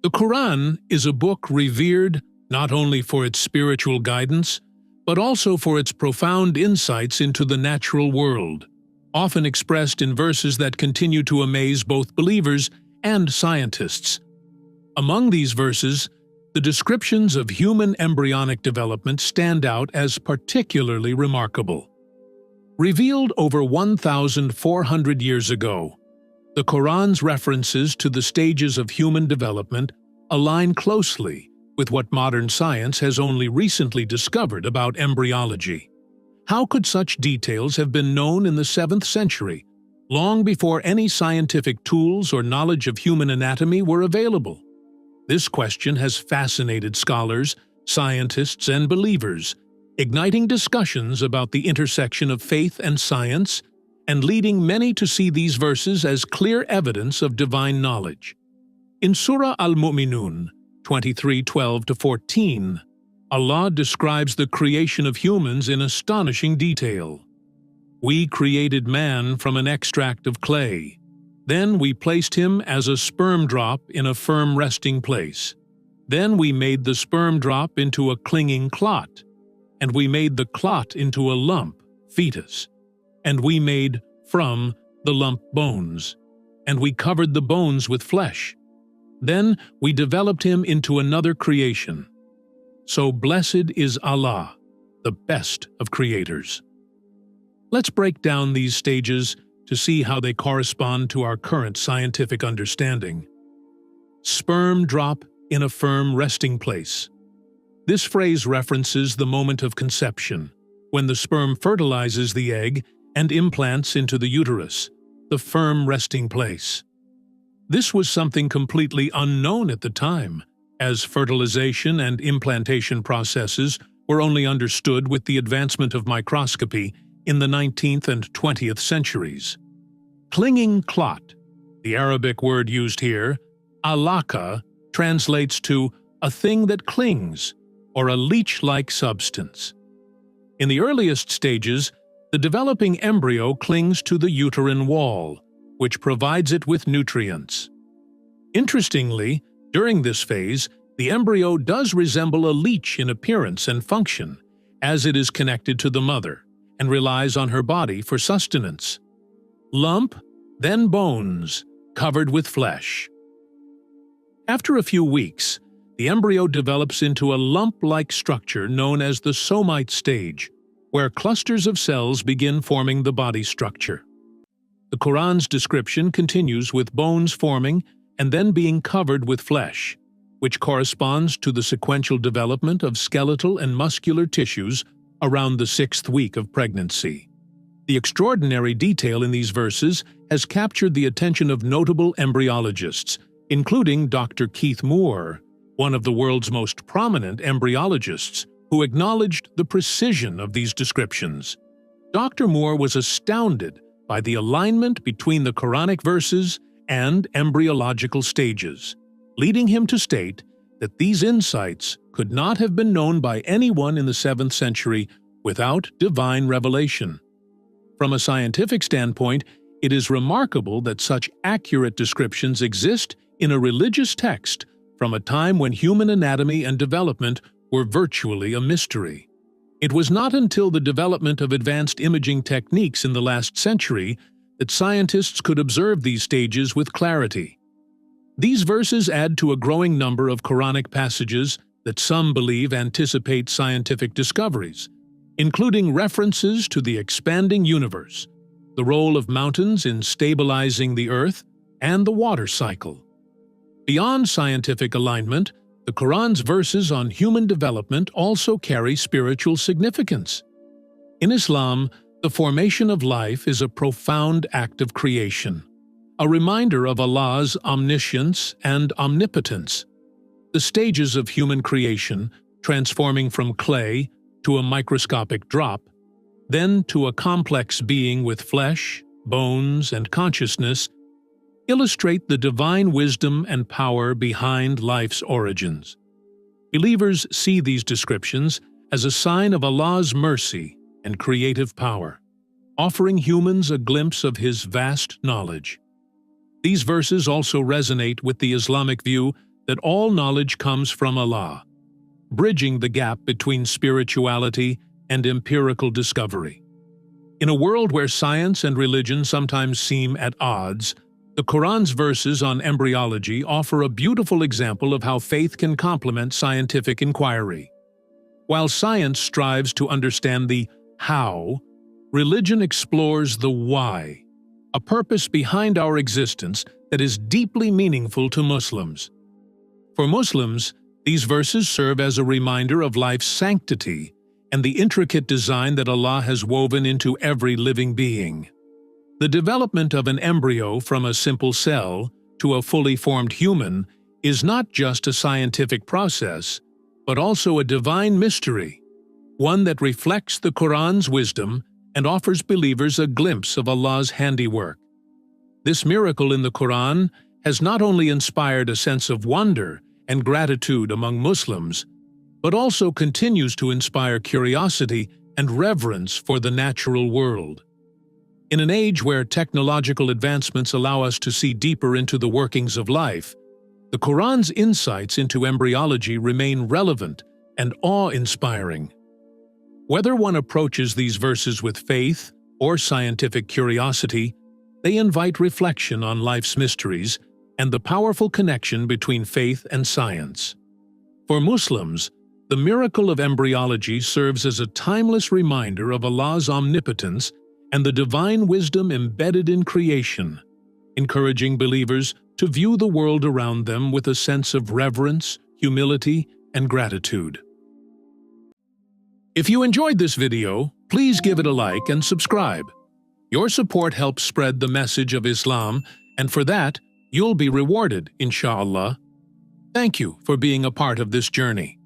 The Quran is a book revered not only for its spiritual guidance, but also for its profound insights into the natural world, often expressed in verses that continue to amaze both believers and scientists. Among these verses, the descriptions of human embryonic development stand out as particularly remarkable. Revealed over 1,400 years ago, the Quran's references to the stages of human development align closely with what modern science has only recently discovered about embryology. How could such details have been known in the 7th century, long before any scientific tools or knowledge of human anatomy were available? This question has fascinated scholars, scientists, and believers, igniting discussions about the intersection of faith and science, and leading many to see these verses as clear evidence of divine knowledge. In Surah Al-Mu'minun 23:12-14, Allah describes the creation of humans in astonishing detail. We created man from an extract of clay. Then we placed him as a sperm drop in a firm resting place. Then we made the sperm drop into a clinging clot, and we made the clot into a lump, fetus. And we made from the lump bones, and we covered the bones with flesh. Then we developed him into another creation. So blessed is Allah, the best of creators. Let's break down these stages to see how they correspond to our current scientific understanding. Sperm drop in a firm resting place. This phrase references the moment of conception, when the sperm fertilizes the egg and implants into the uterus, the firm resting place. This was something completely unknown at the time, as fertilization and implantation processes were only understood with the advancement of microscopy in the 19th and 20th centuries. Clinging clot, the Arabic word used here, alaka, translates to a thing that clings, or a leech-like substance. In the earliest stages, the developing embryo clings to the uterine wall, which provides it with nutrients. Interestingly, during this phase, the embryo does resemble a leech in appearance and function, as it is connected to the mother and relies on her body for sustenance. Lump, then bones, covered with flesh. After a few weeks, the embryo develops into a lump-like structure known as the somite stage, where clusters of cells begin forming the body structure. The Quran's description continues with bones forming and then being covered with flesh, which corresponds to the sequential development of skeletal and muscular tissues around the 6th week of pregnancy. The extraordinary detail in these verses has captured the attention of notable embryologists, including Dr. Keith Moore, one of the world's most prominent embryologists, who acknowledged the precision of these descriptions. Dr. Moore was astounded by the alignment between the Quranic verses and embryological stages, leading him to state that these insights could not have been known by anyone in the 7th century without divine revelation. From a scientific standpoint, it is remarkable that such accurate descriptions exist in a religious text from a time when human anatomy and development were virtually a mystery. It was not until the development of advanced imaging techniques in the last century that scientists could observe these stages with clarity. These verses add to a growing number of Quranic passages that some believe anticipate scientific discoveries, including references to the expanding universe, the role of mountains in stabilizing the earth, and the water cycle. Beyond scientific alignment, the Quran's verses on human development also carry spiritual significance. In Islam, the formation of life is a profound act of creation, a reminder of Allah's omniscience and omnipotence. The stages of human creation, transforming from clay to a microscopic drop, then to a complex being with flesh, bones, and consciousness, illustrate the divine wisdom and power behind life's origins. Believers see these descriptions as a sign of Allah's mercy and creative power, offering humans a glimpse of His vast knowledge. These verses also resonate with the Islamic view that all knowledge comes from Allah, bridging the gap between spirituality and empirical discovery. In a world where science and religion sometimes seem at odds, the Quran's verses on embryology offer a beautiful example of how faith can complement scientific inquiry. While science strives to understand the how, religion explores the why, a purpose behind our existence that is deeply meaningful to Muslims. For Muslims, these verses serve as a reminder of life's sanctity and the intricate design that Allah has woven into every living being. The development of an embryo from a simple cell to a fully formed human is not just a scientific process, but also a divine mystery, one that reflects the Quran's wisdom and offers believers a glimpse of Allah's handiwork. This miracle in the Quran has not only inspired a sense of wonder and gratitude among Muslims, but also continues to inspire curiosity and reverence for the natural world. In an age where technological advancements allow us to see deeper into the workings of life, the Quran's insights into embryology remain relevant and awe-inspiring. Whether one approaches these verses with faith or scientific curiosity, they invite reflection on life's mysteries and the powerful connection between faith and science. For Muslims, the miracle of embryology serves as a timeless reminder of Allah's omnipotence and the divine wisdom embedded in creation, encouraging believers to view the world around them with a sense of reverence, humility, and gratitude. If you enjoyed this video, please give it a like and subscribe. Your support helps spread the message of Islam, and for that, you'll be rewarded, inshallah. Thank you for being a part of this journey.